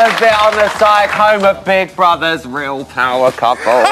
was it on the side, home of Big Brother's real power couple.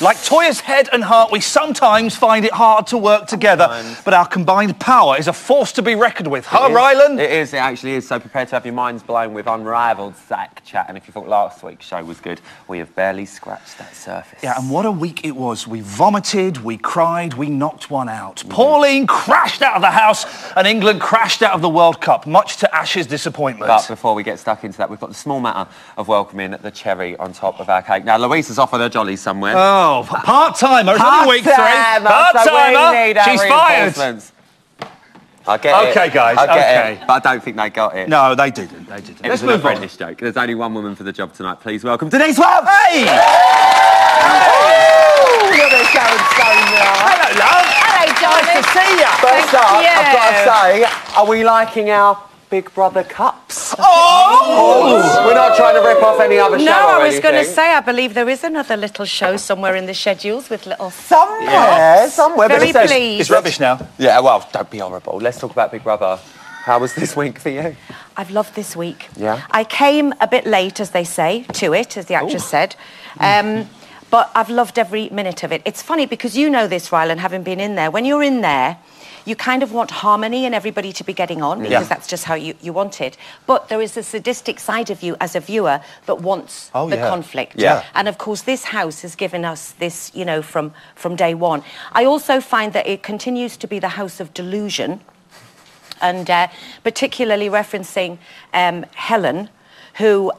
Like Toya's head and heart, we sometimes find it hard to work together, but our combined power is a force to be reckoned with. Huh, Ryland? It is, it actually is. So prepare to have your minds blown with unrivalled sack chat. And if you thought last week's show was good, we have barely scratched that surface. Yeah, and what a week it was. We vomited, we cried, we knocked one out. Pauline crashed out of the house and England crashed out of the World Cup, much to Ash's disappointment. But before we get stuck into that, we've got the small matter of welcoming the cherry on top of our cake. Now, Louise is off on her jollies somewhere. Oh, part-timer. It's only week 3. Part-timer. She's fired. I get it. OK, guys, I get it, but I don't think they got it. No, they didn't. They didn't. It was an apprentice joke. There's only one woman for the job tonight. Please welcome Denise Wells! Hey! Look at Sharon Stone now. Hello, love. Hello, darling. Nice to see you. First up, I've got to say, are we liking our Big Brother cups? Oh! We're not trying to rip off any other show. No, I was going to say, I believe there is another little show somewhere in the schedules with little... Somewhere. Very pleased. It's rubbish now. Yeah, well, don't be horrible. Let's talk about Big Brother. How was this week for you? I've loved this week. Yeah? I came a bit late, as they say, to it, as the actress said. But I've loved every minute of it. It's funny because you know this, Ryland, having been in there. When you're in there, you kind of want harmony and everybody to be getting on because that's just how you want it. But there is a sadistic side of you as a viewer that wants the conflict. Yeah. And, of course, this house has given us this, you know, from day one. I also find that it continues to be the house of delusion, and particularly referencing Helen, who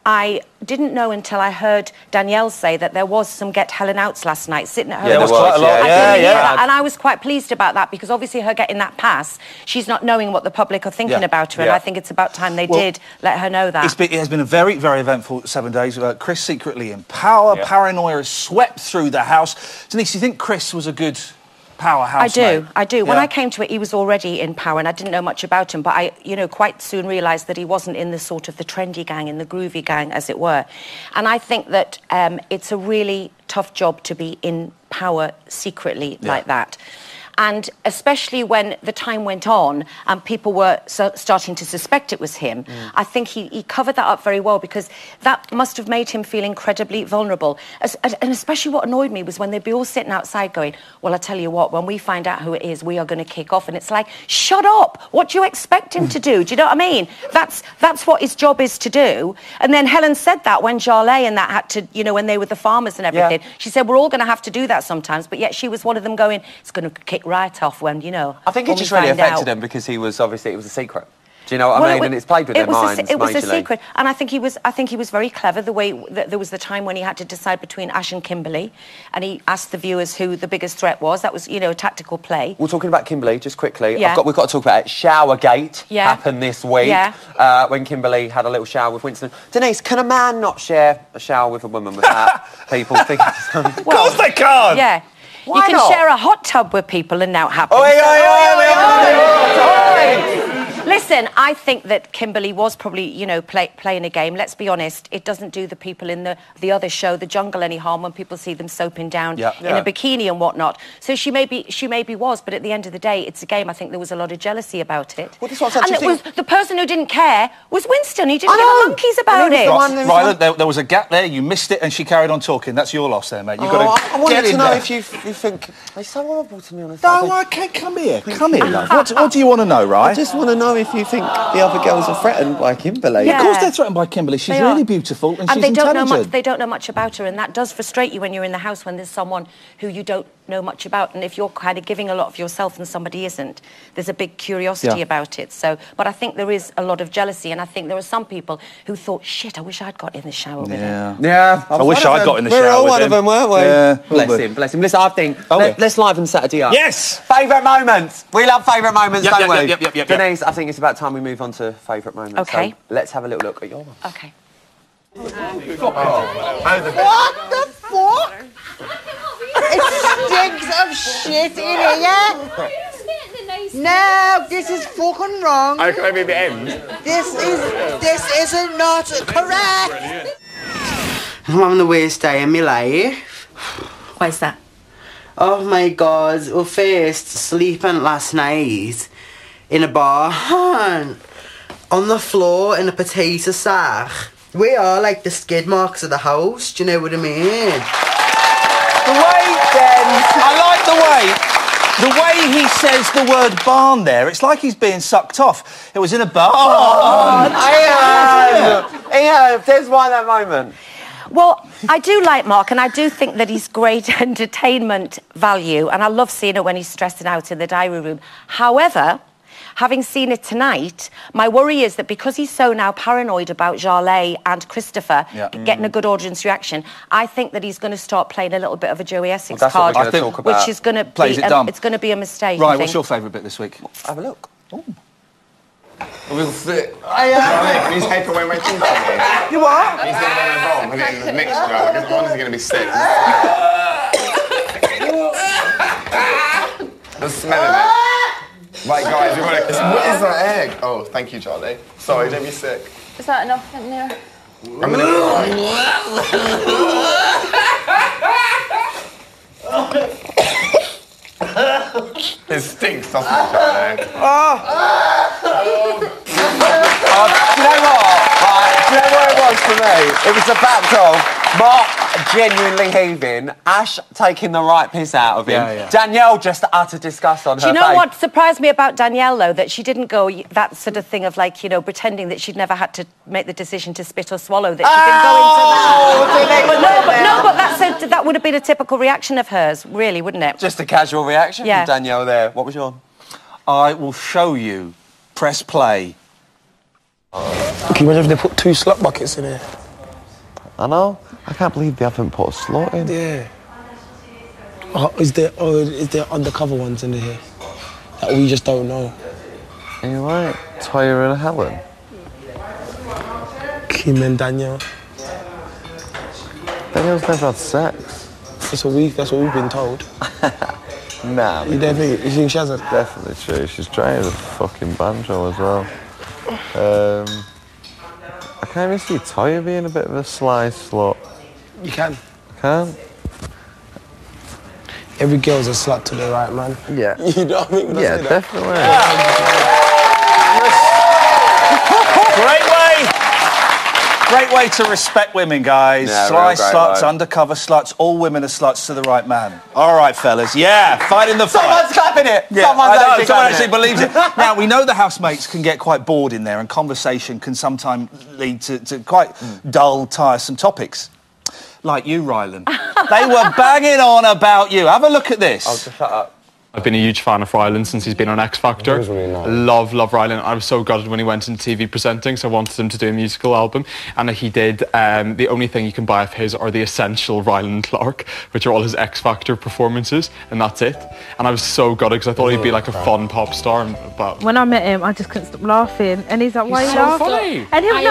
I didn't know until I heard Danielle say that there was some Get Helen Outs last night, sitting at home. Yeah, there was quite a lot. I didn't hear that, and I was quite pleased about that because obviously her getting that pass, she's not knowing what the public are thinking about her, and I think it's about time they did let her know that. It has been a very, very eventful 7 days. Chris secretly in power. Paranoia has swept through the house. Denise, do you think Chris was a good powerhouse? I do. When I came to it, he was already in power, and I didn't know much about him, but I, you know, quite soon realised that he wasn't in the sort of the trendy gang, in the groovy gang, as it were. And I think that it's a really tough job to be in power secretly like that. And especially when the time went on and people were starting to suspect it was him, I think he covered that up very well because that must have made him feel incredibly vulnerable. And especially what annoyed me was when they'd be all sitting outside going, well, I tell you what, when we find out who it is, we are going to kick off. And it's like, shut up! What do you expect him to do? Do you know what I mean? That's what his job is to do. And then Helen said that when Jarlath and that had to, you know, when they were the farmers and everything. She said, we're all going to have to do that sometimes. But yet she was one of them going, it's going to kick right off when, you know... I think it just really affected him because he was, obviously, it was a secret. Do you know what I mean? And it's played with their minds. It was a secret. And I think he was very clever, the way... There was the time when he had to decide between Ash and Kimberly, and he asked the viewers who the biggest threat was. That was, you know, a tactical play. We're talking about Kimberly, just quickly. We've got to talk about it. Showergate happened this week when Kimberly had a little shower with Winston. Denise, can a man not share a shower with a woman without people thinking... Of course they can't! Yeah. Why you can share a hot tub with people and now it happens. Listen, I think that Kimberly was probably, you know, playing a game. Let's be honest, it doesn't do the people in the other show, The Jungle, any harm when people see them soaping down in a bikini and whatnot. So she maybe was, but at the end of the day, it's a game. I think there was a lot of jealousy about it. Well, this is what and it was the person who didn't care was Winston. He didn't give a monkeys about it. Ryland, there was a gap there. You missed it, and she carried on talking. That's your loss there, mate. You've got to I wanted to know if you think they're so horrible to me on the No, okay, come here, love. What do you want to know, right? I just want to know if you think the other girls are threatened by Kimberly. Yeah. Of course they're threatened by Kimberly. She's really beautiful and she's intelligent. They don't know much about her, and that does frustrate you when you're in the house when there's someone who you don't know much about, and if you're kind of giving a lot of yourself and somebody isn't, there's a big curiosity about it. So, but I think there is a lot of jealousy, and I think there are some people who thought, shit, I wish I'd got in the shower with him. Yeah. I wish I'd got in the shower with him. We're all with one of them, weren't we? Yeah. Bless him. Listen, I think let's liven Saturday up. Yes. Favourite moments. We love favourite moments, don't we? Yep. Denise, I think it's about time we move on to favourite moments. Okay. So let's have a little look at your one. Okay. What the fuck? It stinks of shit in here. No, this is fucking wrong. Okay, maybe the end. This is not correct. I'm having the worst day of my life. Why is that? Oh my God, well first, sleeping last night in a bar. on the floor in a potato sack. We are like the skid marks of the house, do you know what I mean? The way, I like the way he says the word barn there. It's like he's being sucked off. It was in a barn. There's why that moment. Well, I do like Mark, and I do think that he's great entertainment value, and I love seeing it when he's stressing out in the diary room. However, having seen it tonight, my worry is that because he's so now paranoid about Jarlath and Christopher getting a good audience reaction, I think that he's going to start playing a little bit of a Joey Essex card, which is going to be it's going to be a mistake. Right, what's your favourite bit this week? Have a look. Ooh. We'll sit. Can you take away my teeth from me? You what? He's going to go wrong, put it in the mixture. Like, one is going to be sick. The smell of it. Right, guys, we've got to... What is that egg? Oh, thank you, Charlie. Sorry, don't be sick. Is that enough in there? I'm going to... It stinks, doesn't it, Charlie? Do you know what? Right, do you know what it was for me? It was the fact of Mark genuinely heaving, Ash taking the right piss out of him, Danielle just utter disgust on her face. Do you know what surprised me about Danielle, though? That she didn't go that sort of thing of, like, you know, pretending that she'd never had to make the decision to spit or swallow, that she didn't go into that. That would have been a typical reaction of hers, really, wouldn't it? Just a casual reaction from Danielle there. What was yours? I will show you. Press play. Can you imagine if they put 2 slot buckets in here? I know. I can't believe they haven't put a slot in. Yeah. Is there undercover ones in here that we just don't know? Are you right? Tyra and Helen? Kim and Danielle. Danielle's never had sex. That's what we've been told. Nah. You think she hasn't? Definitely true. She's trying the fucking banjo as well. I can't even see Toya being a bit of a sly slut. You can. I can't. Every girl's a slut to the right man. Yeah. You know what I mean? Yeah, definitely. Great way to respect women, guys. Yeah, sly sluts, undercover sluts, all women are sluts to the right man. All right, fellas. Yeah, fighting the fight. Someone's clapping it. Yeah, Someone actually believes it. Now, we know the housemates can get quite bored in there, and conversation can sometimes lead to quite dull, tiresome topics. Like you, Ryland. They were banging on about you. Have a look at this. Oh, just shut up. I've been a huge fan of Ryland since he's been on X Factor. He was really nice. Love Ryland. I was so gutted when he went into TV presenting, so I wanted him to do a musical album. And he did. The only thing you can buy of his are the essential Ryland Clark, which are all his X Factor performances, and that's it. And I was so gutted because I thought he'd be like a fun pop star. But when I met him, I just couldn't stop laughing, and he's like, "Why are you laughing?" Funny. And he was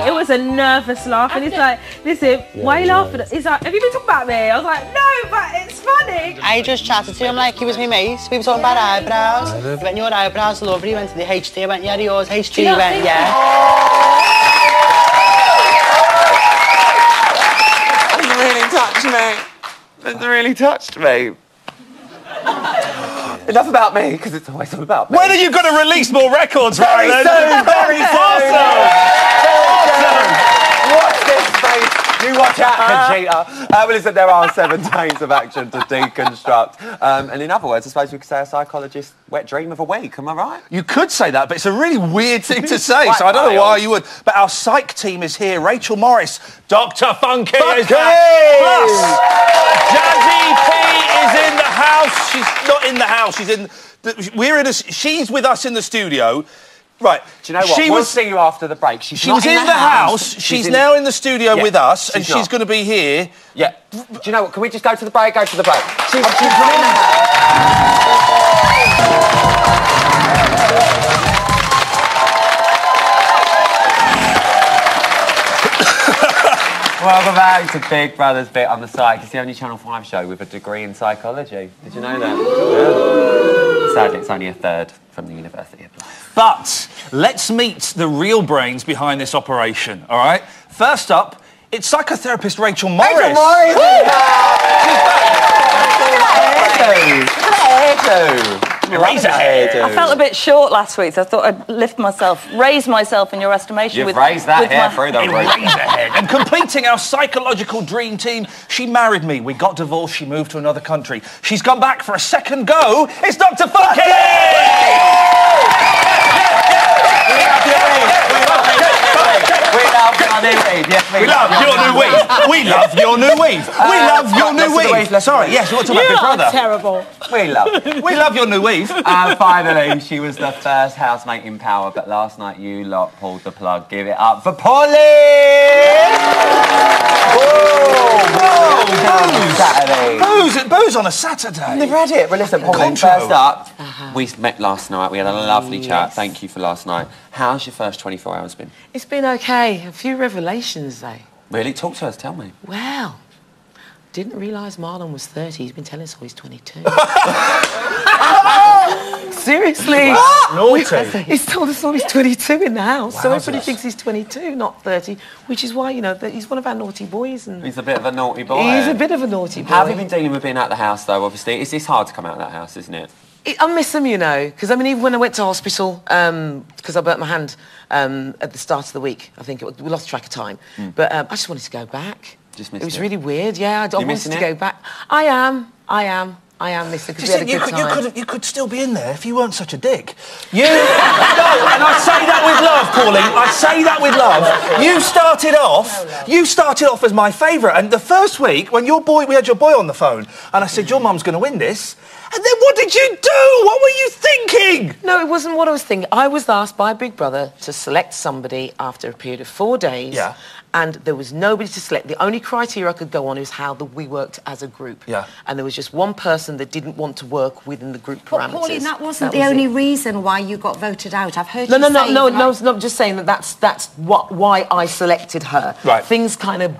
it was a nervous laugh, and he's like, "Listen, why are you laughing?" He's like, "Have you been talking about me?" I was like, "No, but it's funny." I just chatted to him like he was my mate. We were talking about eyebrows. He went, "Your eyebrows are lovely." He went to the HD. I went, "Yeah, yours HD." He went, "Yeah." It really touched me. It really touched me. Enough about me, because it's always all about me. When are you going to release more records, Ryland? Very soon. Watch this space. You watch out, Conchita. Well, listen, there are 7 days of action to deconstruct. And in other words, I suppose we could say a psychologist's wet dream of a week. Am I right? You could say that, but it's a really weird thing to say, so I don't know why you would. But our psych team is here. Rachel Morris, Dr. Funky is back. Plus, Jazzy P is in the house. She's not in the house. She's in. She's with us in the studio. Right. Do you know what? We'll see you after the break. She was in the house. She's now in the studio with us, and she's going to be here. Yeah. Do you know what? Can we just go to the break? Go to the break. She's in the house. Welcome back to Big Brother's Bit on the Side. It's the only Channel 5 show with a degree in psychology. Did you know that? Yeah. Sadly, it's only a third from the University of Life. But let's meet the real brains behind this operation, all right? First up, it's psychotherapist Rachel Morris. Rachel Morris! She's back! Razorhead. I felt a bit short last week, so I thought I'd raise myself in your estimation. You've raised that hair through the roof. Razorhead. And completing our psychological dream team, she married me. We got divorced. She moved to another country. She's come back for a second go. It's Dr. Funky! We love your new weave. Yes, we love your new weave. We love your new weave. We love your new weave. Sorry, yes, you want to talk about Big Brother? Terrible. We love your new weave. And finally, she was the first housemate in power, but last night you lot pulled the plug. Give it up for Pauline! Booze on a Saturday. They've read it. Well, listen, Pauline, first up, we met last night. We had a lovely chat. Thank you for last night. How's your first 24 hours been? It's been okay. A few revelations, though. Really? Talk to us. Tell me. Well, didn't realise Marlon was 30. He's been telling us all he's 22. Seriously. Naughty. He's told us all he's 22 in the house. So everybody thinks he's 22, not 30, which is why, you know, that he's one of our naughty boys. And he's a bit of a naughty boy. He's a bit of a naughty boy. How have you been dealing with being out the house, though, obviously? It's hard to come out of that house, isn't it? I miss him, you know, because, I mean, even when I went to hospital, because I burnt my hand at the start of the week, I think we lost track of time. But I just wanted to go back. Just missed it was really weird, yeah. I wanted to go back. I am missing because we had a good time. You could still be in there if you weren't such a dick. No, and I say that with love, Pauline. I say that with love. You started off as my favourite, and the first week when we had your boy on the phone, and I said your mum's going to win this. And then what did you do? What were you thinking? No, it wasn't what I was thinking. I was asked by Big Brother to select somebody after a period of 4 days. Yeah. And there was nobody to select. The only criteria I could go on is how we worked as a group. Yeah. And there was just one person that didn't want to work within the group parameters. But Pauline, that wasn't the only reason why you got voted out. I've heard No, you say... No, I'm just saying that's why I selected her. Right. Things kind of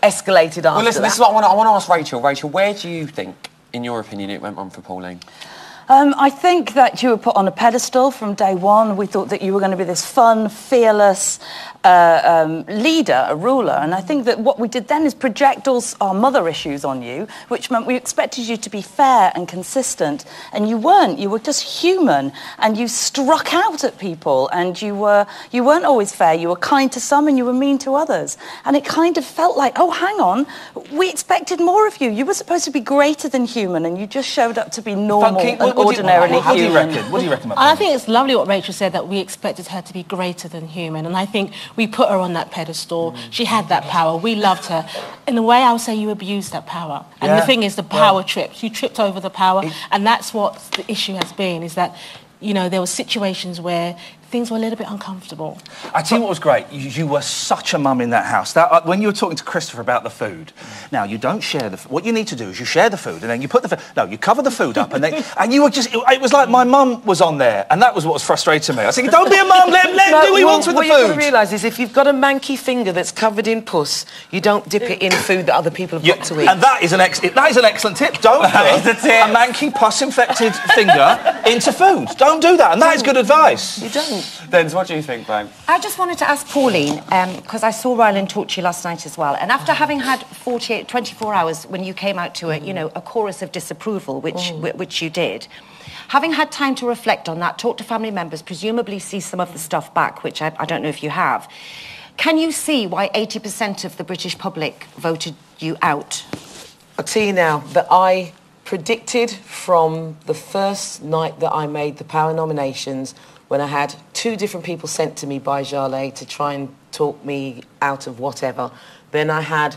escalated after Well, listen, that. this is what I want to ask Rachel. Rachel, where do you think, in your opinion, it went wrong for Pauline? I think that you were put on a pedestal from day one. We thought that you were going to be this fun, fearless leader, a ruler. And I think that what we did then is project all our mother issues on you, which meant we expected you to be fair and consistent. And you weren't. You were just human. And you struck out at people. And you weren't always fair. You were kind to some and you were mean to others. And it kind of felt like, oh, hang on, we expected more of you. You were supposed to be greater than human, and you just showed up to be normal and ordinarily human. What do you reckon? What do you reckon about I think it's lovely what Rachel said, that we expected her to be greater than human, and I think we put her on that pedestal. She had that power. We loved her. In a way, I would say you abused that power. And the thing is, the power tripped. You tripped over the power, and that's what the issue has been, is that, you know, there were situations where things were a little bit uncomfortable. I tell you what was great. You were such a mum in that house. That when you were talking to Christopher about the food. Now you don't share the. What you need to do is you share the food, and then you put the. No, you cover the food up, and then and you were just. It was like my mum was on there, and that was what was frustrating me. I was thinking, don't be a mum. Let him do what he wants with the food. What you've got to realise is, if you've got a manky finger that's covered in pus, you don't dip it in food that other people have got to eat. And that is an excellent tip. Don't put a manky pus-infected finger into food. Don't do that, and that is good advice. You don't. Denz, what do you think, babe? I just wanted to ask Pauline, because I saw Ryland talk to you last night as well, and after having had 24 hours when you came out to a chorus of disapproval, which you did, having had time to reflect on that, talk to family members, presumably see some of the stuff back, which I don't know if you have, can you see why 80% of the British public voted you out? I'll tell you now that I predicted from the first night that I made the Power nominations, when I had 2 different people sent to me by Jarlath to try and talk me out of whatever. Then I had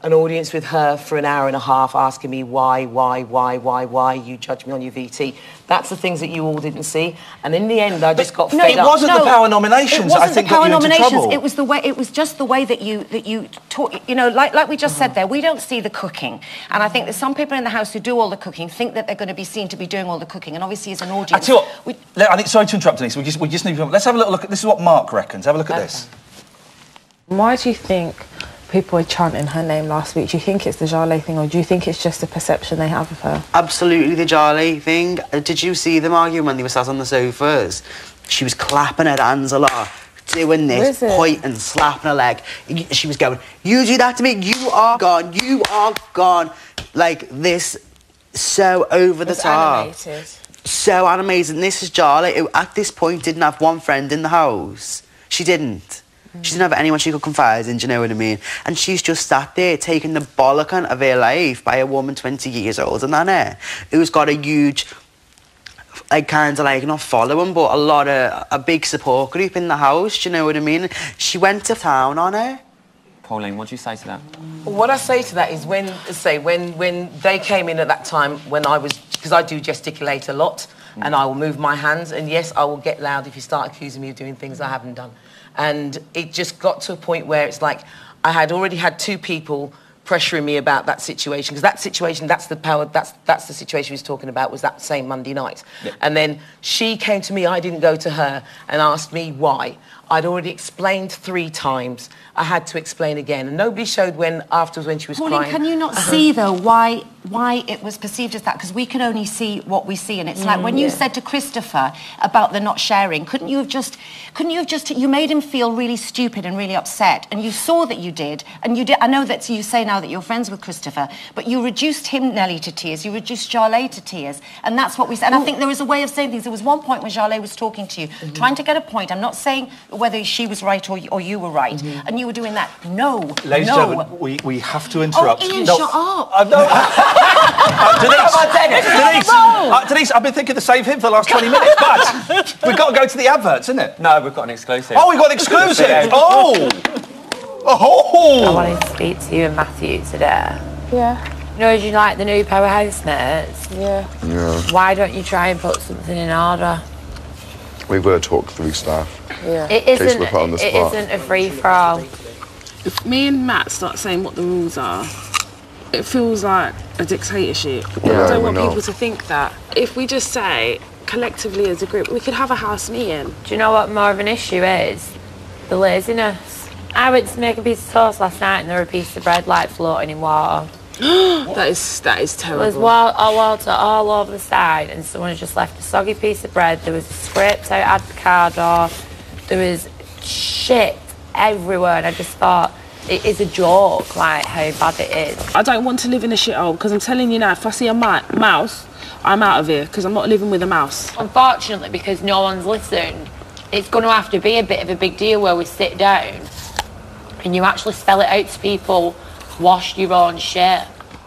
an audience with her for an hour and a half asking me why you judge me on your VT. That's the things that you all didn't see. And in the end, I just got fed up. It wasn't the Power nominations. I think got you into trouble. It was the way. It was just the way that you taught. You know, like we just said there, we don't see the cooking, and I think that some people in the house who do all the cooking think that they're going to be seen to be doing all the cooking, and obviously as an audience. I tell you what. I think, sorry to interrupt, Denise. We just need to. Let's have a little look at. This is what Mark reckons. Have a look at this. Why do you think people were chanting her name last week? Do you think it's the Jarlath thing, or do you think it's just the perception they have of her? Absolutely the Jarlath thing. Did you see them arguing when they were sat on the sofas? She was clapping her hands a lot, doing this, pointing, slapping her leg. She was going, you do that to me, you are gone, like this, so over the top. Animated. so amazing. This is Charlie, who at this point didn't have one friend in the house. She didn't. She didn't have anyone she could confide in, do you know what I mean? And she's just sat there taking the bollocking of her life by a woman 20 years older than her, who's got a huge, like, kind of like, not following, but a big support group in the house, do you know what I mean? She went to town on her. Pauline, what do you say to that? What I say to that is when they came in at that time when I was, because I do gesticulate a lot and I will move my hands, and yes, I will get loud if you start accusing me of doing things I haven't done. And it just got to a point where it's like I had already had 2 people pressuring me about that situation, because that situation, that's the situation he was talking about, was that same Monday night. Yep. And then she came to me, I didn't go to her, and asked me why. I'd already explained 3 times. I had to explain again, and nobody showed afterwards when she was Pauline, crying. Can you not see though why it was perceived as that? Because we can only see what we see, and it's like when you said to Christopher about the not sharing, couldn't you have just you made him feel really stupid and really upset, and you saw that you did, and you did. I know that you say now that you're friends with Christopher, but you reduced him, Nelly, to tears. You reduced Jarlae to tears, and that's what we said. And I think there was a way of saying things. There was one point when Jarlae was talking to you, trying to get a point. I'm not saying whether she was right or you were right, and you were doing that. No, ladies and gentlemen, we have to interrupt. Oh, Ian, shut up. Denise, I've been thinking the same thing for the last 20 minutes, but we've got to go to the adverts, isn't it? No, we've got an exclusive. Oh, we've got an exclusive! Oh! I wanted to speak to you and Matthew today. Yeah. You know, do you like the new Power Housemates? Yeah. Why don't you try and put something in order? We've got to talk through staff. Yeah. It isn't a free-for-all. If me and Matt start saying what the rules are, it feels like a dictatorship. Yeah, I don't want people to think that. If we just say, collectively as a group, we could have a house meeting. Do you know what more of an issue is? The laziness. I went to make a piece of toast last night and there were a piece of bread like floating in water. that is terrible. There was water all over the side, and someone had just left a soggy piece of bread. There was scraped out avocado. There was shit everywhere, and I just thought, it is a joke, like, how bad it is. I don't want to live in a shithole, because I'm telling you now, if I see a mouse, I'm out of here, because I'm not living with a mouse. Unfortunately, because no one's listened, it's going to have to be a bit of a big deal where we sit down and you actually spell it out to people, wash your own shit.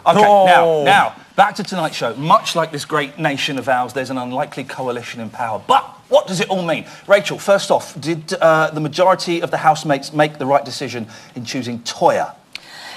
OK, now, back to tonight's show. Much like this great nation of ours, there's an unlikely coalition in power. But what does it all mean? Rachel, first off, did the majority of the housemates make the right decision in choosing Toya?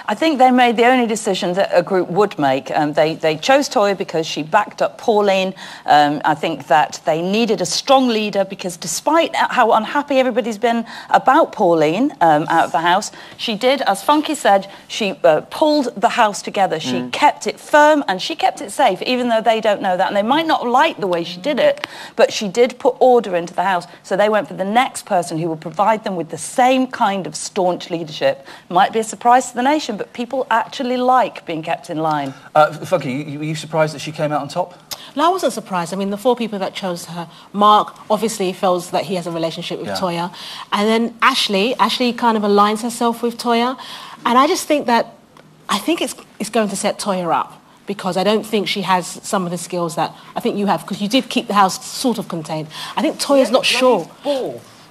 I think they made the only decision that a group would make. They chose Toya because she backed up Pauline. I think that they needed a strong leader because despite how unhappy everybody's been about Pauline out of the house, she did, as Funky said, she pulled the house together. She kept it firm and she kept it safe, even though they don't know that. And they might not like the way she did it, but she did put order into the house. So they went for the next person who will provide them with the same kind of staunch leadership. Might be a surprise to the nation, but people actually like being kept in line. Funky, were you surprised that she came out on top? No, I wasn't surprised. I mean, the 4 people that chose her, Mark obviously feels that he has a relationship with Toya. And then Ashley kind of aligns herself with Toya. And I just think that, it's going to set Toya up, because I don't think she has some of the skills that I think you have, because you did keep the house sort of contained. I think Toya's not sure.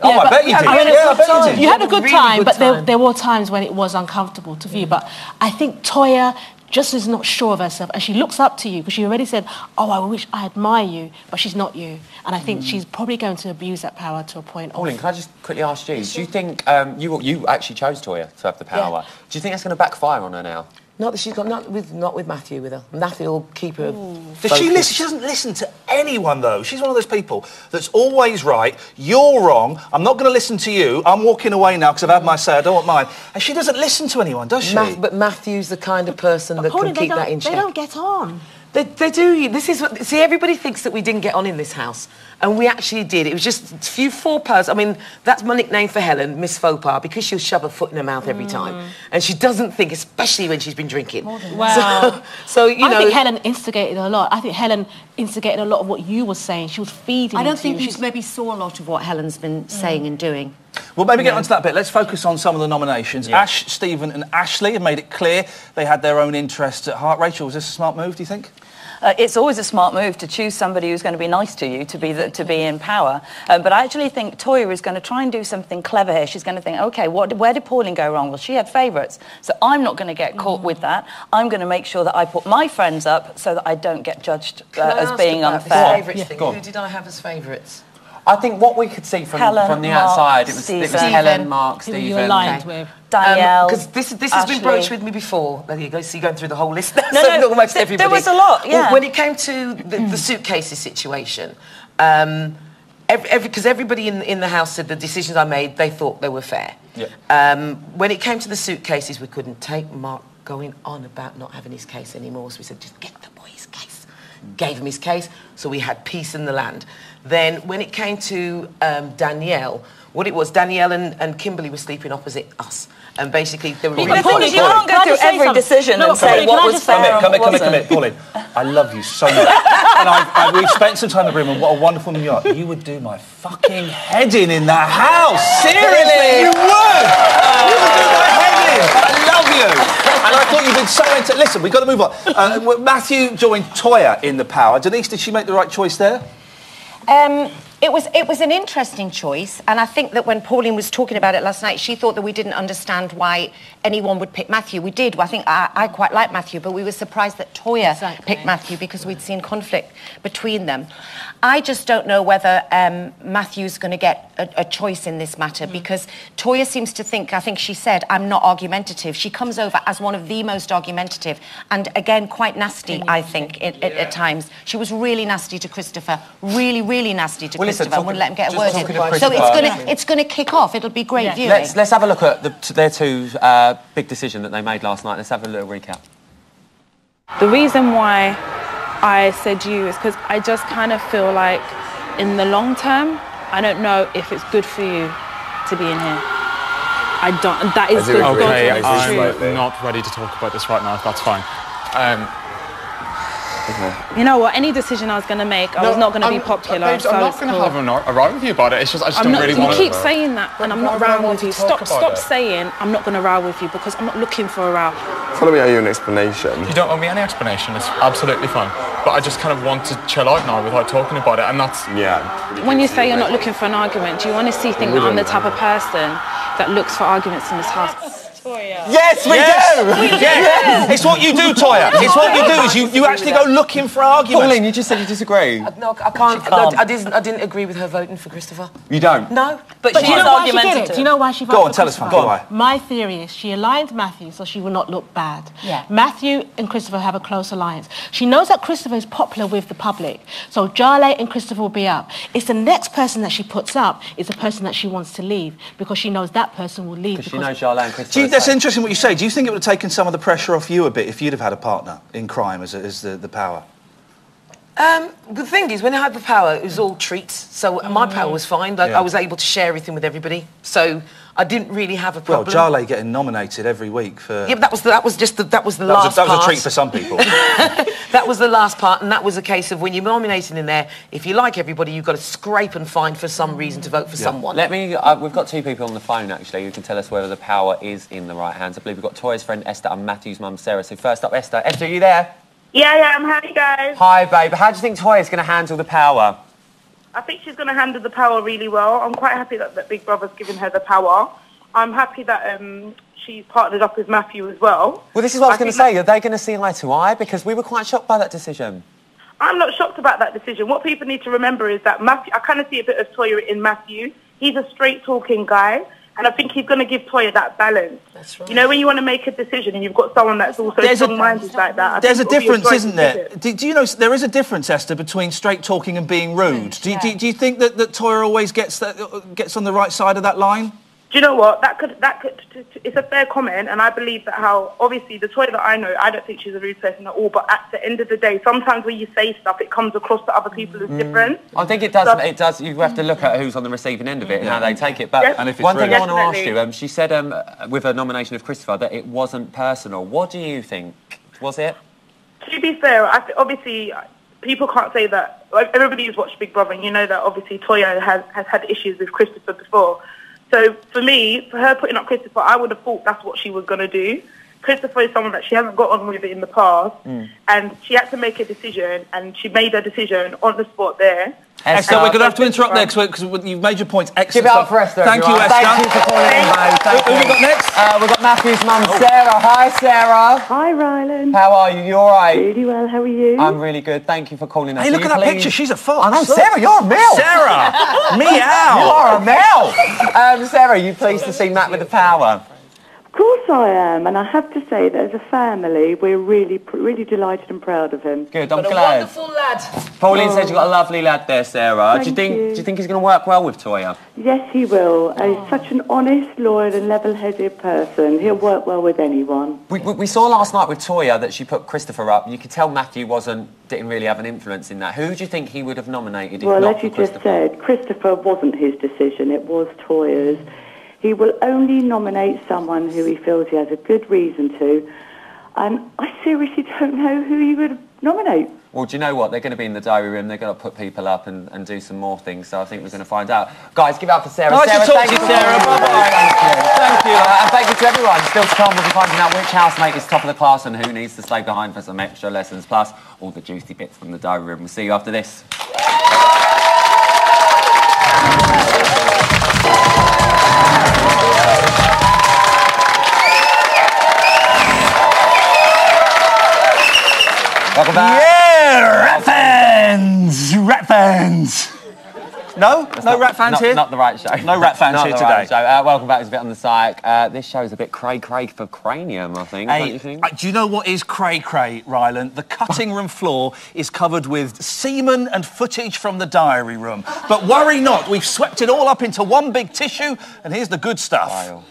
Oh, I bet you did. I bet you did. You had a good Really time, good but time. there were times when it was uncomfortable to view. But I think Toya just is not sure of herself, and she looks up to you because she already said, "Oh, I wish I admire you," but she's not you. And I think she's probably going to abuse that power to a point. Pauline, can I just quickly ask you? Do you think you actually chose Toya to have the power? Yeah. Do you think that's going to backfire on her now? Not that she's got not with Matthew with her. Matthew will keep her. Does she listen? She doesn't listen to anyone, though. She's one of those people that's always right. You're wrong. I'm not going to listen to you. I'm walking away now because I've had my say. I don't want mine. And she doesn't listen to anyone, does she? But Matthew's the kind of person that can keep that in check. They don't get on. They do. This is what. See, everybody thinks that we didn't get on in this house, and we actually did. It was just a few faux pas. I mean, that's my nickname for Helen, Miss Faux Pas, because she'll shove her foot in her mouth every time, and she doesn't think, especially when she's been drinking. Wow. So you know, I think Helen instigated a lot. I think Helen instigated a lot of what you were saying. She was feeding. I don't into think you. you maybe saw a lot of what Helen's been saying and doing. Well, maybe get onto that bit. Let's focus on some of the nominations. Yeah. Ash, Stephen and Ashley have made it clear they had their own interests at heart. Rachel, was this a smart move, do you think? It's always a smart move to choose somebody who's going to be nice to you, to be in power. But I actually think Toya is going to try and do something clever here. She's going to think, OK, where did Pauline go wrong? Well, she had favourites, so I'm not going to get caught with that. I'm going to make sure that I put my friends up so that I don't get judged as being unfair. Who did I have as favourites? I think what we could see from the outside, it was Helen, Mark, Stephen. You aligned with Danielle. Because this has been broached with me before. There you go. See, going through the whole list. No, almost everybody. There was a lot. Yeah. Well, when it came to the suitcases situation, because everybody in the house said the decisions I made, they thought they were fair. Yeah. When it came to the suitcases, we couldn't take Mark going on about not having his case anymore. So we said, just get the boy his case. Gave him his case, so we had peace in the land. Then when it came to Danielle, what it was, Danielle and Kimberly were sleeping opposite us. And basically, they were... You can't go through every decision and say what was fair and what wasn't. Come here, Pauline. I love you so much. And we've spent some time in the room, and what a wonderful New York. You would do my fucking head in the house. Seriously, you would. You would do my head in. I love you. And I thought you'd been so into... Listen, we've got to move on. Matthew joined Toya in the power. Denise, did she make the right choice there? It was an interesting choice, and I think that when Pauline was talking about it last night, she thought that we didn't understand why anyone would pick Matthew. We did. I think I quite like Matthew, but we were surprised that Toya picked Matthew because we'd seen conflict between them. I just don't know whether Matthew's going to get a choice in this matter because Toya seems to think, I think she said, I'm not argumentative. She comes over as one of the most argumentative and, again, quite nasty, I think, at times. She was really nasty to Christopher, really nasty to Christopher, and wouldn't let him get a word in. So it's going to kick off. It'll be great viewing. Let's have a look at their two big decision that they made last night. Let's have a little recap. The reason why I said you is because I just kind of feel like in the long term, I don't know if it's good for you to be in here. I don't. That is good. Okay, I'm not ready to talk about this right now. If that's fine. You know what? Any decision I was going to make, I was not going to be popular. Babes, I'm not going to have a row with you about it. It's just I just don't really want to. You keep saying that, and I'm not rowing with you. Stop saying I'm not going to row with you because I'm not looking for a row. Follow me, owe you an explanation. You don't owe me any explanation. It's absolutely fine. But I just kind of want to chill out now without talking about it, and that's... Yeah. When you say you're not looking for an argument, do you honestly think that I'm the type of person that looks for arguments in this house? Yes, we do! Yes. It's what you do, Toya. It's what you do, is you actually go looking for arguments. Pauline, you just said you disagree. No, I can't. No, I didn't agree with her voting for Christopher. You don't? No. But you know why she did it? Do you know why she voted Go on, tell us, Funky, why? My theory is she aligned Matthew so she would not look bad. Yeah. Matthew and Christopher have a close alliance. She knows that Christopher is popular with the public, so Jarlath and Christopher will be up. It's the next person that she puts up is the person that she wants to leave because she knows that person will leave. Because she knows Jarlath and Christopher. That's interesting what you say. Do you think it would have taken some of the pressure off you a bit if you'd have had a partner in crime as the power? The thing is, when I had the power, it was all treats. So my power was fine. Like I was able to share everything with everybody. So I didn't really have a problem. Well, Jarlath getting nominated every week for... Yeah, but that was the last part. That was a treat for some people. That was the last part, and that was a case of when you're nominating in there, if you like everybody, you've got to scrape and find for some reason to vote for someone. We've got two people on the phone, actually, who can tell us whether the power is in the right hands. I believe we've got Toya's friend Esther and Matthew's mum Sarah. So first up, Esther. Esther, are you there? Yeah, I am. How are you guys? Hi, babe. How do you think Toya's going to handle the power? I think she's going to handle the power really well. I'm quite happy that Big Brother's given her the power. I'm happy that she's partnered up with Matthew as well. Well, this is what I was going to say. Are they going to see eye to eye? Because we were quite shocked by that decision. I'm not shocked about that decision. What people need to remember is that Matthew, I kind of see a bit of Toya in Matthew. He's a straight-talking guy, and I think he's going to give Toya that balance. That's right. You know, when you want to make a decision and you've got someone that's also strong-minded like that. There's a difference, isn't there? Do you know there is a difference, Esther, between straight-talking and being rude? Do you think that Toya always gets on the right side of that line? Do you know what? That could. It's a fair comment, and I believe that how obviously the Toya that I know, I don't think she's a rude person at all. But at the end of the day, sometimes when you say stuff, it comes across to other people as different. I think it does. It does. You have to look at who's on the receiving end of it and how they take it. But and if one thing I want to ask you, she said with her nomination of Christopher that it wasn't personal. What do you think? Was it? To be fair, obviously people can't say that. Like, everybody who's watched Big Brother, and you know that obviously Toya has had issues with Christopher before. So for me, for her putting up Christopher, I would have thought that's what she was going to do. Christopher is someone that she hasn't got on with in the past, and she had to make a decision, and she made her decision on the spot there. Esther, we're going to have to interrupt there because you've made your points. Excellent. Give it up for Esther. Thank you, Esther. Thank you for calling in, mate. Who have we got next? We've got Matthew's mum, Sarah. Hi, Sarah. Hi, Ryland. How are you? You all right? Really well. How are you? I'm really good. Thank you for calling us. Hey, look at that picture. She's a fox. I know, Look. Sarah, you're a male. Sarah! Meow! You are a male. Sarah, are you pleased to see Matt with the power? Of course I am, and I have to say that as a family, we're really delighted and proud of him. Good, I'm But glad. a wonderful lad. Pauline said you've got a lovely lad there, Sarah. Do you Thank you. think he's going to work well with Toya? Yes, he will. He's such an honest, loyal and level-headed person. He'll work well with anyone. We saw last night with Toya that she put Christopher up. You could tell Matthew didn't really have an influence in that. Who do you think he would have nominated if Well, not as you for just Christopher? said, Christopher wasn't his decision. It was Toya's. He will only nominate someone who he feels he has a good reason to. And I seriously don't know who he would nominate. Well, do you know what? They're going to be in the diary room. They're going to put people up and do some more things. So I think we're going to find out. Guys, give it up for Sarah. Nice Sarah, to talk thank to you, you. Sarah. Bye-bye. Thank you. And thank you to everyone. Still to come, we'll be finding out which housemate is top of the class and who needs to stay behind for some extra lessons, plus all the juicy bits from the diary room. We'll see you after this. Welcome back. Yeah, rat fans! Rat fans! No? No rat fans here? Not the right show. No rat fans here the today. Right show. Welcome back. It's a bit on the psych. This show's a bit cray-cray for cranium, I think. Don't you think? Do you know what is cray-cray, Ryland? The cutting room floor is covered with semen and footage from the diary room. But worry not, we've swept it all up into one big tissue, and here's the good stuff. Vile.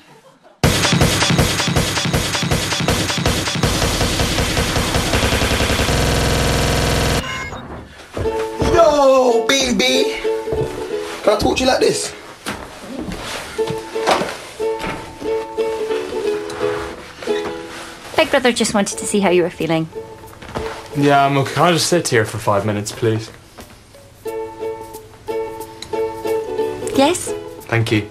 Yo, baby! Can I talk to you like this? Big brother just wanted to see how you were feeling. Yeah, I'm okay. Can I just sit here for 5 minutes, please? Yes? Thank you.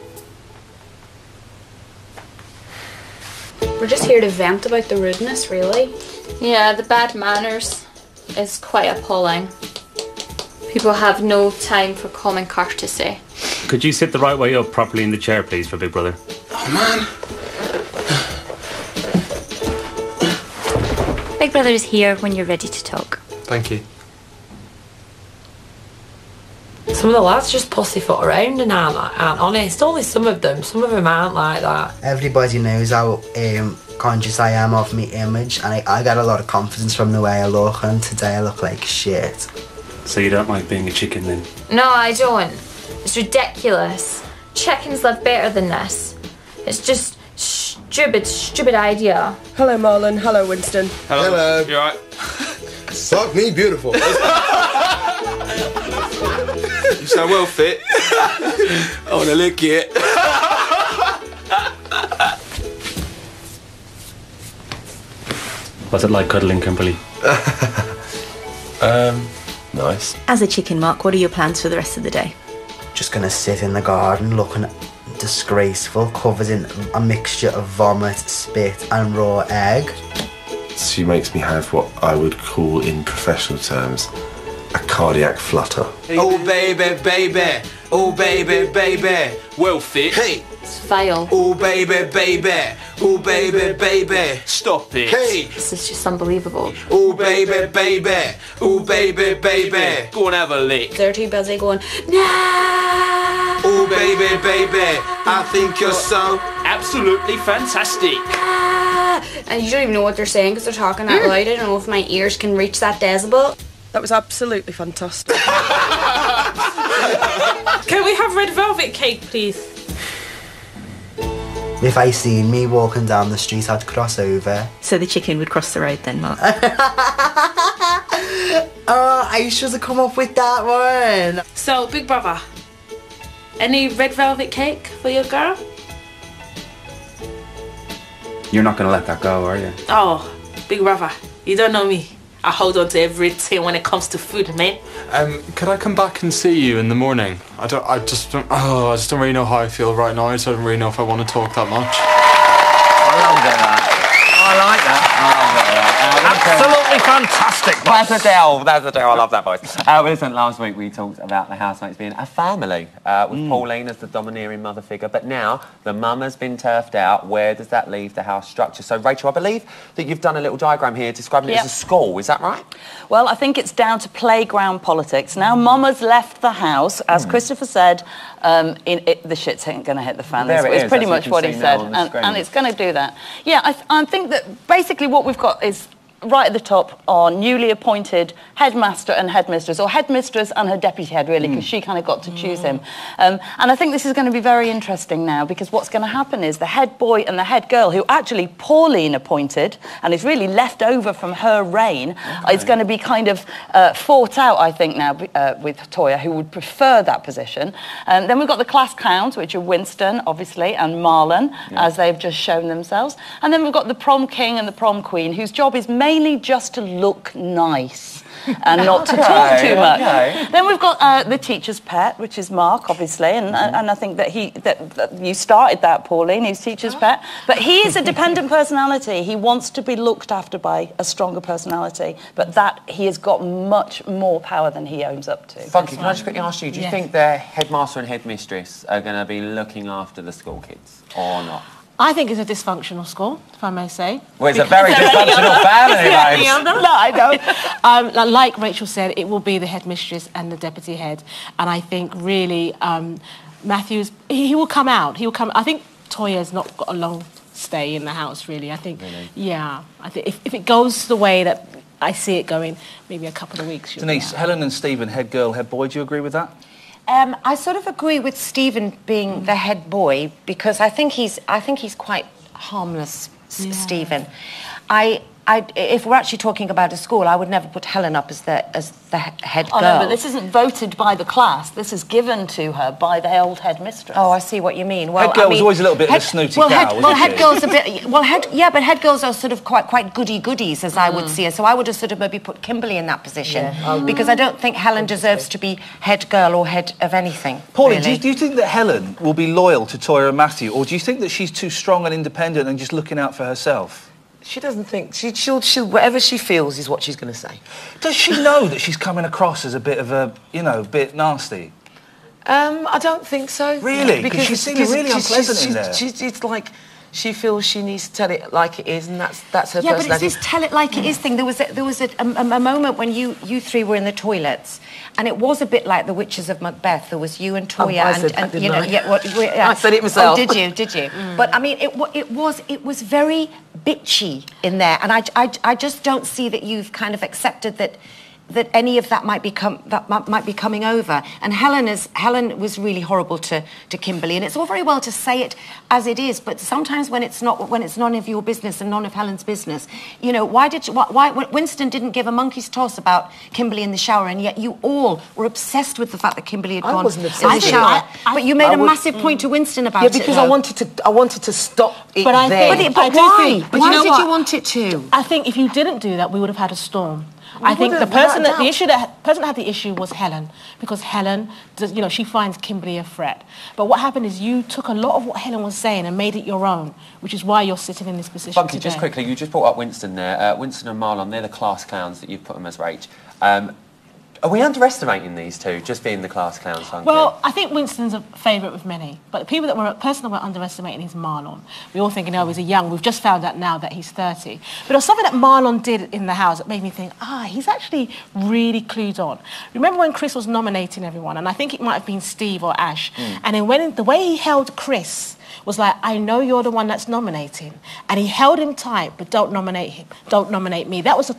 We're just here to vent about the rudeness, really. Yeah, the bad manners is quite appalling. People have no time for common courtesy. Could you sit the right way up properly in the chair, please, for Big Brother? Oh, man. Big brother is here when you're ready to talk. Thank you. Some of the lads just pussyfoot around and aren't honest. Only some of them aren't like that. Everybody knows how conscious I am of my image, and I got a lot of confidence from the way I look, and today I look like shit. So you don't like being a chicken then? No, I don't. It's ridiculous. Chickens live better than this. It's just stupid idea. Hello, Marlon. Hello, Winston. Hello. You alright? Suck me beautiful. You sound well fit. I want to lick it. What's it like cuddling Kimberly? Nice. As a chicken, Mark, what are your plans for the rest of the day? Just gonna sit in the garden looking disgraceful, covered in a mixture of vomit, spit and raw egg. She makes me have what I would call in professional terms a cardiac flutter. Oh baby, baby, oh baby, baby, well fit. Hey, it's vile. Oh baby, baby, oh baby, baby, stop it. Hey, This is just unbelievable. oh baby, baby, oh baby, baby, go and have a lick. They're too busy going, nah. Oh baby, baby, I think you're so absolutely fantastic. And you don't even know what they're saying because they're talking that loud. I don't know if my ears can reach that decibel. That was absolutely fantastic. Can we have red velvet cake, please? If I seen me walking down the street, I'd cross over. So the chicken would cross the road then, Mark? Oh, I should have come up with that one. So, Big Brother, any red velvet cake for your girl? You're not going to let that go, are you? Oh, Big Brother, you don't know me. I hold on to everything when it comes to food, man. Could I come back and see you in the morning? I just don't really know how I feel right now. I just don't really know if I want to talk that much. I love that. I like Absolutely fantastic. That's Adele. That's Adele. I love that voice. Well, listen, last week we talked about the housemates being a family with Pauline as the domineering mother figure. But now the mum has been turfed out. Where does that leave the house structure? So, Rachel, I believe that you've done a little diagram here describing it as a school. Is that right? Well, I think it's down to playground politics. Now, Mama's left the house. As Christopher said, the shit's ain't going to hit the fan. It's pretty much what he said. And it's going to do that. Yeah, I think that basically what we've got is right at the top are newly appointed headmaster and headmistress, or headmistress and her deputy head, really, because she kind of got to choose him. And I think this is going to be very interesting now, because what's going to happen is the head boy and the head girl, who actually Pauline appointed, and is really left over from her reign, is going to be kind of fought out, I think, now with Toya, who would prefer that position. Then we've got the class clowns, which are Winston, obviously, and Marlon, as they've just shown themselves. And then we've got the prom king and the prom queen, whose job is mainly just to look nice and not to talk too much. Then we've got the teacher's pet, which is Mark, obviously, and I think that that you started that, Pauline, he's teacher's pet. But he is a dependent personality. He wants to be looked after by a stronger personality, but that he has got much more power than he owns up to. Funky, can I just quickly ask you, do you think the headmaster and headmistress are going to be looking after the school kids or not? I think it's a dysfunctional school, if I may say. Well, it's a very dysfunctional family, babes. No, I don't. Like Rachel said, it will be the headmistress and the deputy head. And I think, really, Matthews, he will come out. He will come. I think Toya's not got a long stay in the house, really. I think, yeah. I think if it goes the way that I see it going, maybe a couple of weeks. Denise, Helen and Stephen, head girl, head boy, do you agree with that? I sort of agree with Stephen being the head boy, because I think he's quite harmless, Stephen. If we're actually talking about a school, I would never put Helen up as the head girl. Oh, no, but this isn't voted by the class. This is given to her by the old headmistress. Oh, I see what you mean. Well, head girl was always a little bit of a snooty cow, head girls a bit. But head girls are sort of quite goody-goodies, as I would see her. So I would have sort of maybe put Kimberly in that position, because I don't think Helen deserves to be head girl or head of anything. Pauline, really. do you think that Helen will be loyal to Toya and Matthew, or do you think that she's too strong and independent and just looking out for herself? She doesn't think... She'll whatever she feels is what she's going to say. Does she know that she's coming across as a bit of a, bit nasty? I don't think so. Really? Because she's seeming really unpleasant in there. It's like she feels she needs to tell it like it is, and that's her personality. Yeah, but it's this tell it like it is thing. There was a moment when you three were in the toilets, and it was a bit like the Witches of Macbeth. There was you and Toya, I said it myself. Oh, did you? But I mean, it was very bitchy in there, and I just don't see that you've kind of accepted that any of that might be coming over. And Helen was really horrible to Kimberly, and it's all very well to say it as it is, but sometimes when it's none of your business and none of Helen's business, why Winston didn't give a monkey's toss about Kimberly in the shower, and yet you all were obsessed with the fact that Kimberly had gone in the shower. But you made a massive point to Winston about it. Yeah, because I wanted to stop it but there. But why? Why did you want it to? I think if you didn't do that, we would have had a storm. I think the person that had the issue was Helen, because Helen does, she finds Kimberly a threat. But what happened is you took a lot of what Helen was saying and made it your own, which is why you're sitting in this position Funky, today. just quickly, you just brought up Winston there. Winston and Marlon, they're the class clowns that you've put them as, Rach. Are we underestimating these two, just being the class clowns, Funky? Well, I think Winston's a favourite with many, but the person that we're underestimating is Marlon. We're all thinking, he's a young. We've just found out now that he's 30. But there was something that Marlon did in the house that made me think, he's actually really clued on. Remember when Chris was nominating everyone, and I think it might have been Steve or Ash, and then the way he held Chris was like, I know you're the one that's nominating. And he held him tight, but don't nominate him. Don't nominate me. That was a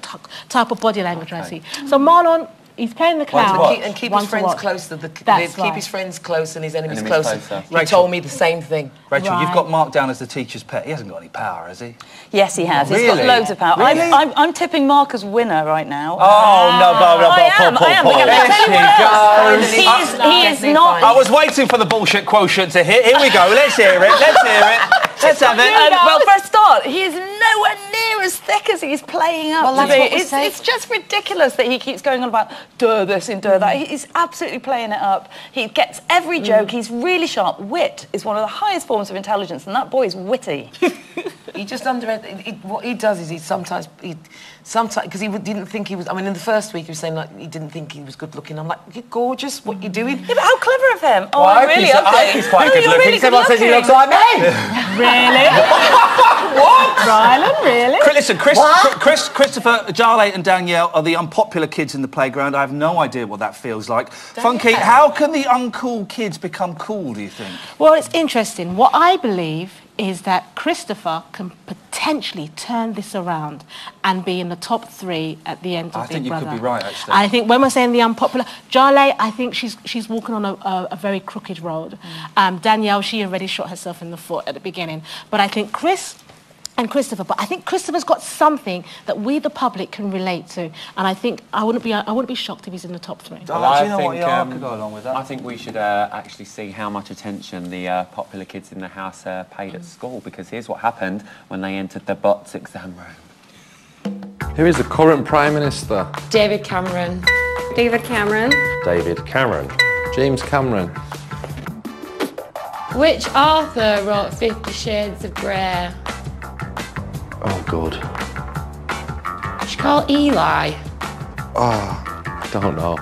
type of body language I see. So Marlon... He's playing the clown. And keep his friends close. Keep his friends close and his enemies closer. He told me the same thing. Rachel, you've got Mark down as the teacher's pet. He hasn't got any power, has he? Yes, he has. Really? He's got loads of power. Really? I'm tipping Mark as winner right now. Oh, no, I am. He is not... I was waiting for the bullshit quotient to hit. Here we go. Let's hear it. Let's have it. Well, for a start, he is nowhere near as thick thick as he's playing up to be. It's just ridiculous that he keeps going on about duh this and duh that. He's absolutely playing it up. He gets every joke. He's really sharp. Wit is one of the highest forms of intelligence, and that boy is witty. He just what he does is he sometimes because he didn't think he was. I mean, in the first week he was saying like he didn't think he was good looking. I'm like, you're gorgeous. What you doing? Yeah, but how clever of him! Oh, Well, I really hope I think he's quite good looking. Really Someone says he looks like me. Really? What? Ryland, really? Listen, Christopher, Jarlath and Danielle are the unpopular kids in the playground. I have no idea what that feels like. Funky, how can the uncool kids become cool, do you think? Well, it's interesting. What I believe is that Christopher can potentially turn this around and be in the top 3 at the end of Big Brother. I think you could be right, actually. I think when we're saying the unpopular... Jarlath, I think she's walking on a very crooked road. Danielle, she already shot herself in the foot at the beginning. But I think Christopher, but I think Christopher's got something that we, the public, can relate to, and I think I wouldn't be shocked if he's in the top 3. Well, I could go along with that. I think we should actually see how much attention the popular kids in the house paid at school, because here's what happened when they entered the BOTS exam room. Who is the current Prime Minister? David Cameron. David Cameron. David Cameron. James Cameron. Which author wrote 50 Shades of Grey? Oh, God. She called Eli. Oh, don't know.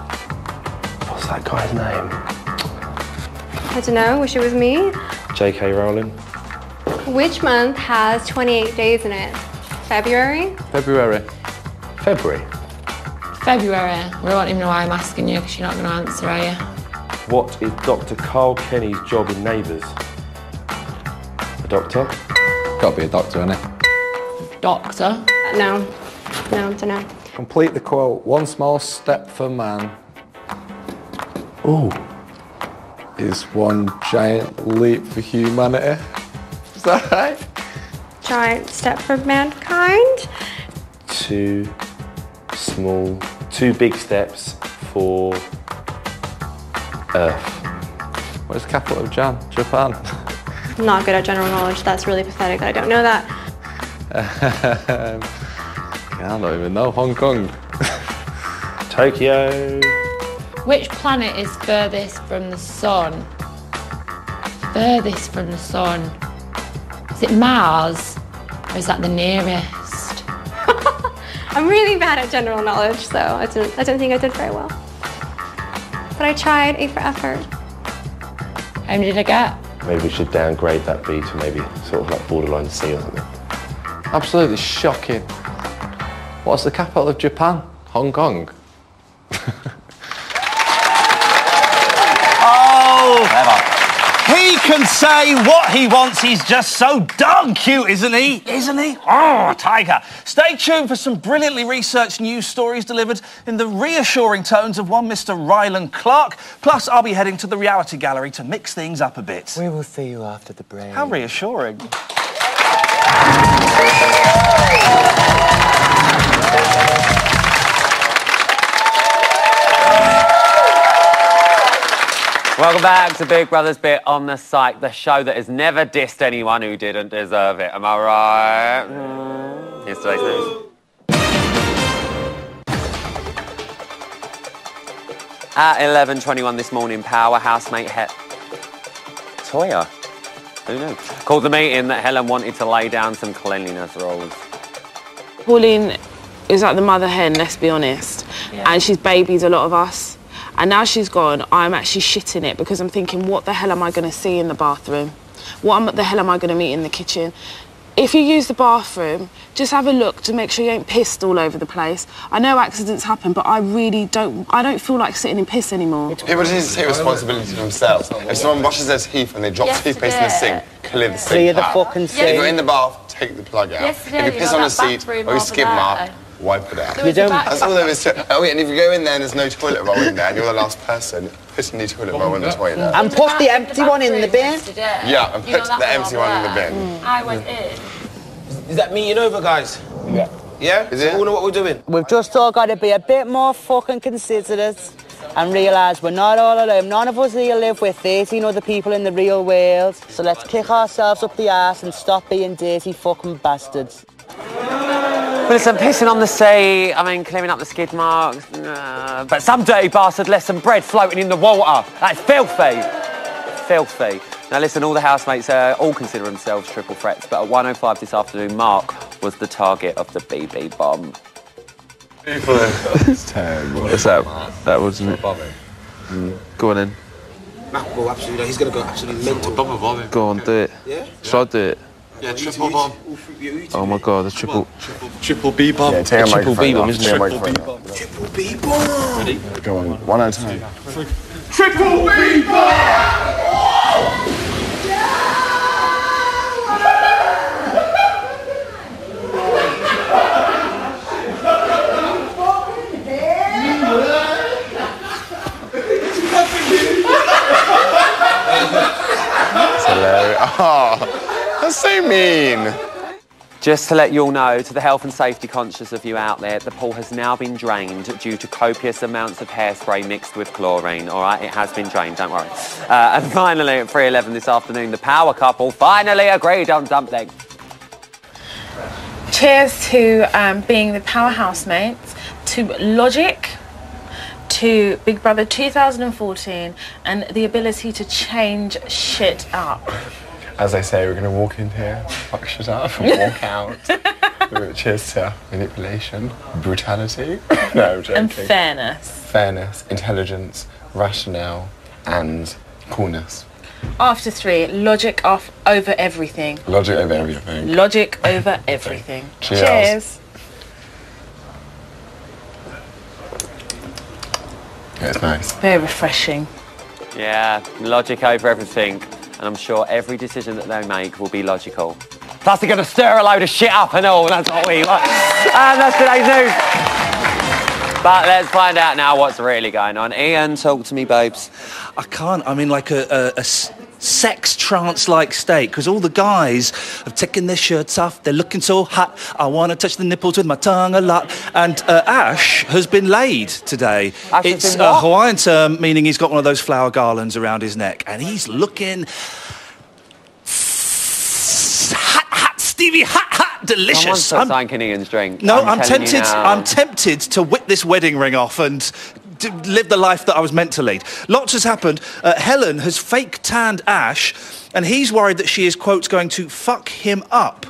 What's that guy's name? I don't know. Wish it was me. J.K. Rowling. Which month has 28 days in it? February? February. February. We won't even know why I'm asking you, because you're not going to answer, are you? What is Dr. Carl Kenny's job in Neighbours? A doctor? Got to be a doctor, innit? Doctor? No, don't know. Complete the quote. One small step for man. Ooh. Is one giant leap for humanity. Is that right? Giant step for mankind? Two big steps for Earth. What is the capital of Japan? I'm not good at general knowledge. That's really pathetic. I don't know that. I don't even know. Hong Kong. Tokyo. Which planet is furthest from the sun? Furthest from the sun. Is it Mars? Or is that the nearest? I'm really bad at general knowledge, so I don't think I did very well. But I tried, A for effort. How many did I get? Maybe we should downgrade that B to maybe sort of like borderline C or something. Absolutely shocking. What's the capital of Japan? Hong Kong. Oh! He can say what he wants. He's just so darn cute, isn't he? Isn't he? Oh, tiger. Stay tuned for some brilliantly researched news stories delivered in the reassuring tones of one Mr. Ryland Clark. Plus, I'll be heading to the reality gallery to mix things up a bit. We will see you after the break. How reassuring. Welcome back to Big Brother's Bit on the Psych, the show that has never dissed anyone who didn't deserve it. Am I right? Here's today's news. At 11:21 this morning, Power housemate Toya, who knew, called the meeting that Helen wanted to lay down some cleanliness rules. Pauline is like the mother hen, let's be honest, and she's babied a lot of us. And now she's gone, I'm actually shitting it because I'm thinking, what the hell am I going to see in the bathroom? What the hell am I going to meet in the kitchen? If you use the bathroom, just have a look to make sure you ain't pissed all over the place. I know accidents happen, but I don't feel like sitting in piss anymore. People just need to take responsibility for themselves. If someone brushes their teeth and they drop toothpaste in the sink, clear the sink. Clear the fucking sink. If you're in the bath, take the plug out. If you piss on a seat or you skid mark, wipe it out. That's all there is to it. Oh, yeah, and if you go in there and there's no toilet roll in there and you're the last person, put a new toilet roll in the toilet. And put the empty one in the bin. Yeah, and put the empty one in the bin. I went in. Is that meeting over, guys? Yeah. Yeah? Is it? We all know what we're doing. We've just all got to be a bit more fucking considerate and realise we're not all alone. None of us here live with 13 other people in the real world. So let's kick ourselves up the arse and stop being dirty fucking bastards. Listen, pissing on the sea, I mean, clearing up the skid marks, but some dirty bastard left some bread floating in the water. That's filthy. Filthy. Now listen, all the housemates all consider themselves triple threats, but at 1:05 this afternoon, Mark was the target of the BB bomb. It's terrible. What's that? That wasn't it. Go on then. Matt will go absolutely, he's going to go absolutely mental. Double bombing. Go on, do it. Yeah? Shall I do it? Yeah, triple bomb. Oh my god, the triple B bomb. Yeah, take a triple B bomb, isn't it? Triple B bomb. Triple B bomb. Ready? Go on, one at a time. Triple B bomb! That's hilarious. Oh, that's so mean. Just to let you all know, to the health and safety conscious of you out there, the pool has now been drained due to copious amounts of hairspray mixed with chlorine, all right? It has been drained, don't worry. And finally, at 3:11 this afternoon, the power couple finally agreed on something. Cheers to being the power housemates, to Logic, to Big Brother 2014, and the ability to change shit up. As they say, we're going to walk in here, fuck shit up, and walk out. Cheers to manipulation, brutality, no, I'm joking. And fairness. Fairness, intelligence, rationale, and coolness. After 3, logic off over everything. Logic over everything. Logic over everything. Cheers. Cheers. Yeah, it's nice. Very refreshing. Yeah, logic over everything. And I'm sure every decision that they make will be logical. Plus, they're going to stir a load of shit up and all. That's what we like. And that's today's news. But let's find out now what's really going on. Ian, talk to me, babes. I can't. I'm in like a sex trance-like state because all the guys have taken their shirts off. They're looking so hot. I want to touch the nipples with my tongue a lot. And Ash has been laid today. Ash it's has been a what? Hawaiian term meaning he's got one of those flower garlands around his neck. And he's looking hot, Stevie, hot, delicious. Someone put something in Ian's drink. No, I'm telling you now. I'm tempted to whip this wedding ring off and live the life that I was meant to lead. Lots has happened. Helen has fake tanned Ash, and he's worried that she is, quote, going to fuck him up.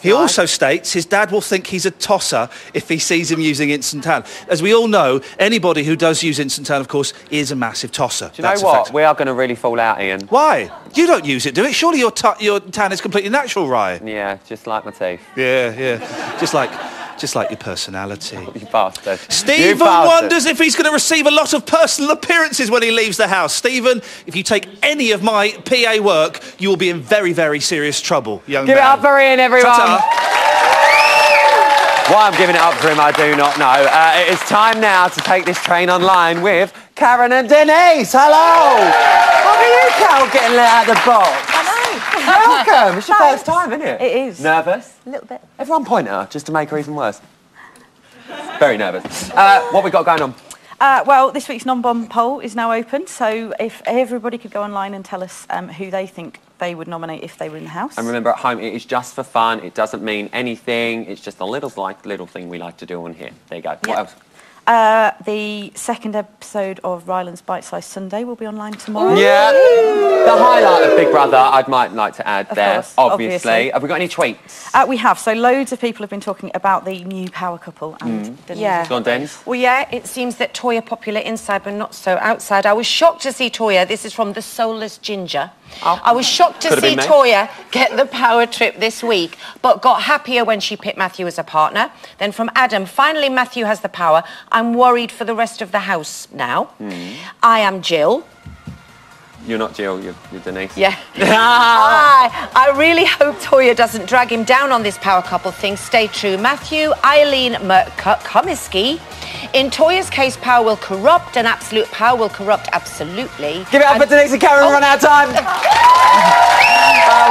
He also states his dad will think he's a tosser if he sees him using instant tan. As we all know, anybody who does use instant tan, of course, is a massive tosser. Do you know what? We are going to really fall out, Ian. Why? You don't use it, do it? Surely your tan is completely natural, Ryan. Yeah, just like my teeth. Yeah. Just like your personality. You bastard. Stephen wonders if he's going to receive a lot of personal appearances when he leaves the house. Stephen, if you take any of my PA work, you will be in very, very serious trouble, young man. Give it up for Ian, everyone. Ta-ta. Why I'm giving it up for him, I do not know. It is time now to take this train online with Karen and Denise. Hello. Look at you, Carol, getting let out of the box. I know. Welcome. It's your first time, isn't it? It is. Nervous? A little bit. Everyone point at her, just to make her even worse. Very nervous. What we got going on? Well, this week's non-bomb poll is now open, so if everybody could go online and tell us who they think they would nominate if they were in the house. And remember, at home, it is just for fun. It doesn't mean anything. It's just a little thing we like to do on here. There you go. What else? The second episode of Ryland's Bite-Sized Sunday will be online tomorrow. Yeah. The highlight of Big Brother, I might like to add Of there, course, obviously. Have we got any tweets? We have. So loads of people have been talking about the new power couple. And Yeah. Go on, Dennis. Well, yeah, it seems that Toya popular inside but not so outside. I was shocked to see Toya, this is from the Soulless Ginger. I was shocked to see Toya get the power trip this week, but got happier when she picked Matthew as a partner. Then from Adam, finally Matthew has the power. I'm worried for the rest of the house now. I am Jill. You're not Jill, you're Denise. Yeah. I really hope Toya doesn't drag him down on this power couple thing. Stay true. Matthew, Eileen Comiskey. In Toya's case, power will corrupt, and absolute power will corrupt absolutely. Give it up for Denise and Karen, run out of time. Well,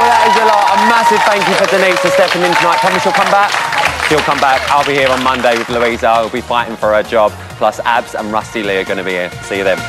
that is a lot. A massive thank you for Denise for stepping in tonight. Promise she'll come back? She'll come back. I'll be here on Monday with Louisa. I'll be fighting for her job. Plus, Abs and Rusty Lee are going to be here. See you then.